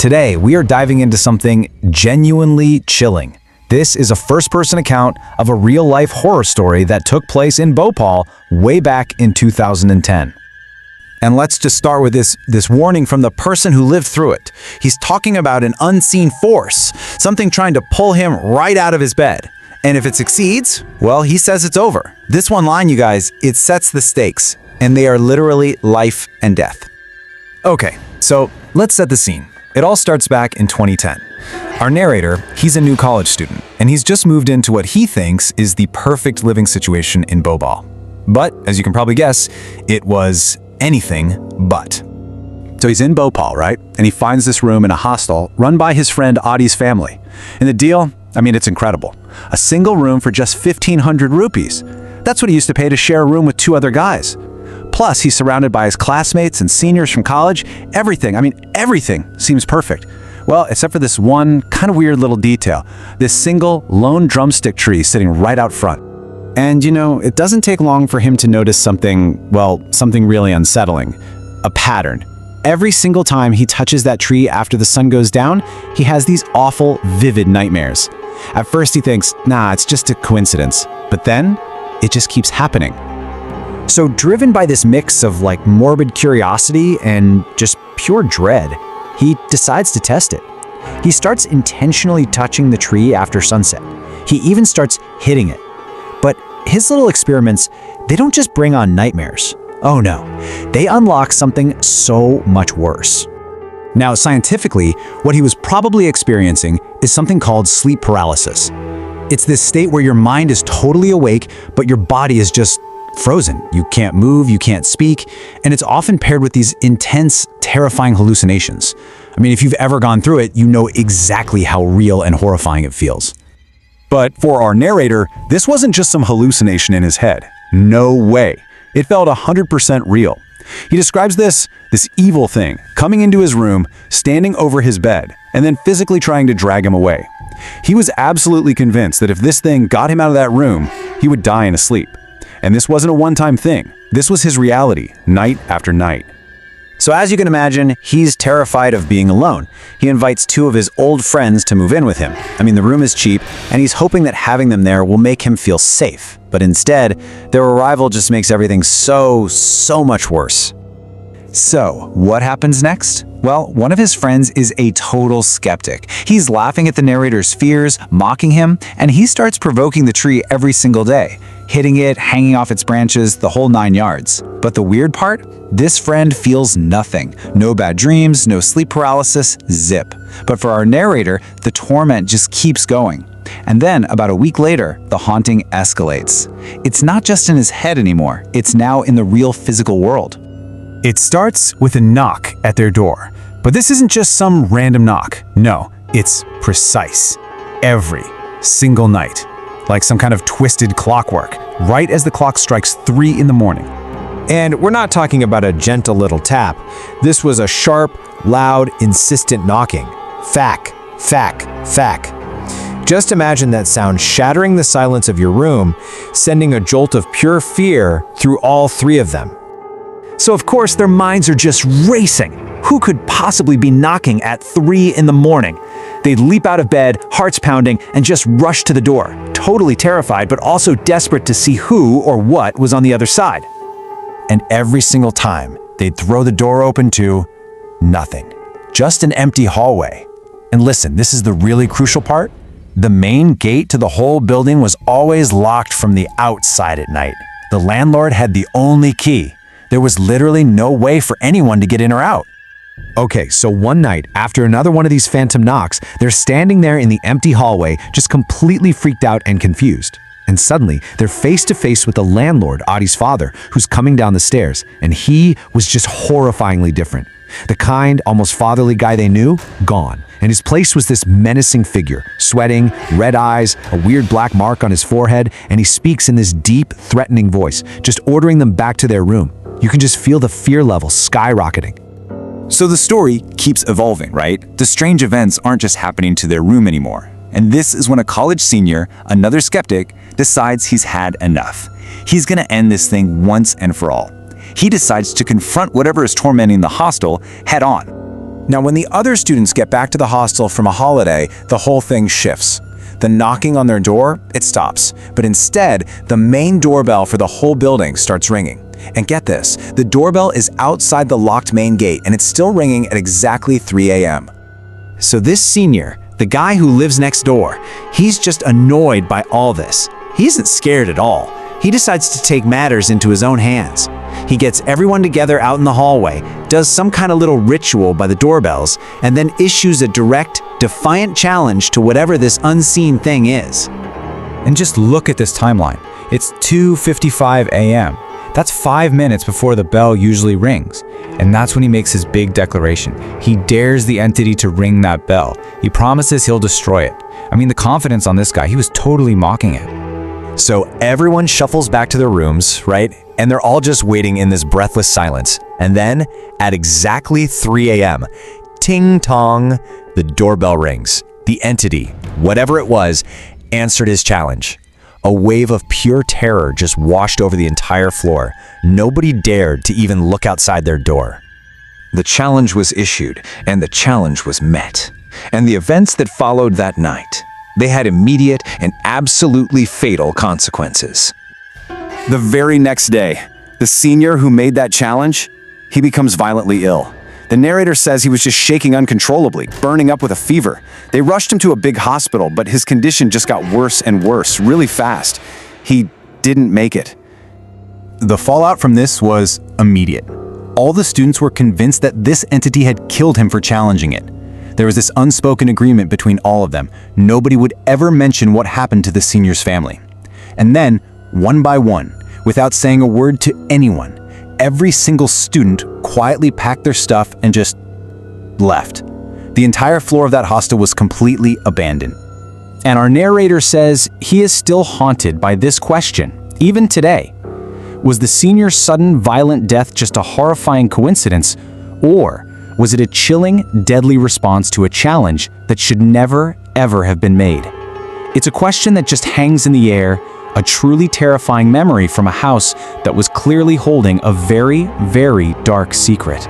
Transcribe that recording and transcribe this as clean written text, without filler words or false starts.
Today, we are diving into something genuinely chilling. This is a first-person account of a real-life horror story that took place in Bhopal way back in 2010. And let's just start with this warning from the person who lived through it. He's talking about an unseen force, something trying to pull him right out of his bed. And if it succeeds, well, he says it's over. This one line, you guys, it sets the stakes, and they are literally life and death. Okay, so let's set the scene. It all starts back in 2010. Our narrator, he's a new college student, and he's just moved into what he thinks is the perfect living situation in Bhopal. But, as you can probably guess, it was anything but. So he's in Bhopal, right? And he finds this room in a hostel run by his friend Adi's family. And the deal, it's incredible. A single room for just 1,500 rupees. That's what he used to pay to share a room with two other guys. Plus, he's surrounded by his classmates and seniors from college. Everything seems perfect. Well, except for this one kind of weird little detail. This single lone drumstick tree sitting right out front. And it doesn't take long for him to notice something really unsettling. A pattern. Every single time he touches that tree after the sun goes down, he has these awful, vivid nightmares. At first he thinks, it's just a coincidence. But then, it just keeps happening. So driven by this mix of morbid curiosity and just pure dread, he decides to test it. He starts intentionally touching the tree after sunset. He even starts hitting it. But his little experiments, they don't just bring on nightmares. Oh no, they unlock something so much worse. Now, scientifically, what he was probably experiencing is something called sleep paralysis. It's this state where your mind is totally awake, but your body is just frozen. You can't move, you can't speak, and it's often paired with these intense, terrifying hallucinations. If you've ever gone through it, you know exactly how real and horrifying it feels. But for our narrator, this wasn't just some hallucination in his head. No way. It felt 100% real. He describes this evil thing coming into his room, standing over his bed, and then physically trying to drag him away. He was absolutely convinced that if this thing got him out of that room, he would die in his sleep. And this wasn't a one-time thing. This was his reality, night after night. So as you can imagine, he's terrified of being alone. He invites two of his old friends to move in with him. The room is cheap, and he's hoping that having them there will make him feel safe. But instead, their arrival just makes everything so much worse. So, what happens next? Well, one of his friends is a total skeptic. He's laughing at the narrator's fears, mocking him, and he starts provoking the tree every single day, hitting it, hanging off its branches, the whole 9 yards. But the weird part? This friend feels nothing. No bad dreams, no sleep paralysis, zip. But for our narrator, the torment just keeps going. And then, about a week later, the haunting escalates. It's not just in his head anymore, it's now in the real physical world. It starts with a knock at their door. But this isn't just some random knock. No, it's precise. Every single night. Like some kind of twisted clockwork, right as the clock strikes 3 in the morning. And we're not talking about a gentle little tap. This was a sharp, loud, insistent knocking. Thack, thack, thack. Just imagine that sound shattering the silence of your room, sending a jolt of pure fear through all 3 of them. So of course their minds are just racing. Who could possibly be knocking at 3 in the morning? They'd leap out of bed, hearts pounding, and just rush to the door, totally terrified but also desperate to see who or what was on the other side. And every single time, they'd throw the door open to nothing. Just an empty hallway. And listen, this is the really crucial part. The main gate to the whole building was always locked from the outside at night. The landlord had the only key. There was literally no way for anyone to get in or out. Okay, so one night, after another one of these phantom knocks, they're standing there in the empty hallway, just completely freaked out and confused. And suddenly, they're face to face with the landlord, Adi's father, who's coming down the stairs, and he was just horrifyingly different. The kind, almost fatherly guy they knew, gone. And his place was this menacing figure, sweating, red eyes, a weird black mark on his forehead, and he speaks in this deep, threatening voice, just ordering them back to their room. You can just feel the fear level skyrocketing. So the story keeps evolving, right? The strange events aren't just happening to their room anymore. And this is when a college senior, another skeptic, decides he's had enough. He's gonna end this thing once and for all. He decides to confront whatever is tormenting the hostel head on. Now, when the other students get back to the hostel from a holiday, the whole thing shifts. The knocking on their door, it stops, but instead, the main doorbell for the whole building starts ringing. And get this, the doorbell is outside the locked main gate and it's still ringing at exactly 3 a.m. So this senior, the guy who lives next door, he's just annoyed by all this. He isn't scared at all. He decides to take matters into his own hands. He gets everyone together out in the hallway, does some kind of little ritual by the doorbells, and then issues a direct, defiant challenge to whatever this unseen thing is. And just look at this timeline. It's 2:55 a.m. That's 5 minutes before the bell usually rings. And that's when he makes his big declaration. He dares the entity to ring that bell. He promises he'll destroy it. I mean, the confidence on this guy, he was totally mocking it. So everyone shuffles back to their rooms, right? And they're all just waiting in this breathless silence. And then, at exactly 3 a.m., ting-tong, the doorbell rings. The entity, whatever it was, answered his challenge. A wave of pure terror just washed over the entire floor. Nobody dared to even look outside their door. The challenge was issued, and the challenge was met. And the events that followed that night, they had immediate and absolutely fatal consequences. The very next day, the senior who made that challenge, he becomes violently ill. The narrator says he was just shaking uncontrollably, burning up with a fever. They rushed him to a big hospital, but his condition just got worse and worse really fast. He didn't make it. The fallout from this was immediate. All the students were convinced that this entity had killed him for challenging it. There was this unspoken agreement between all of them. Nobody would ever mention what happened to the senior's family. And then, one by one, without saying a word to anyone, every single student quietly packed their stuff and just left. The entire floor of that hostel was completely abandoned. And our narrator says he is still haunted by this question, even today. Was the senior's sudden violent death just a horrifying coincidence, or was it a chilling, deadly response to a challenge that should never, ever have been made? It's a question that just hangs in the air, a truly terrifying memory from a house that was clearly holding a very, very dark secret.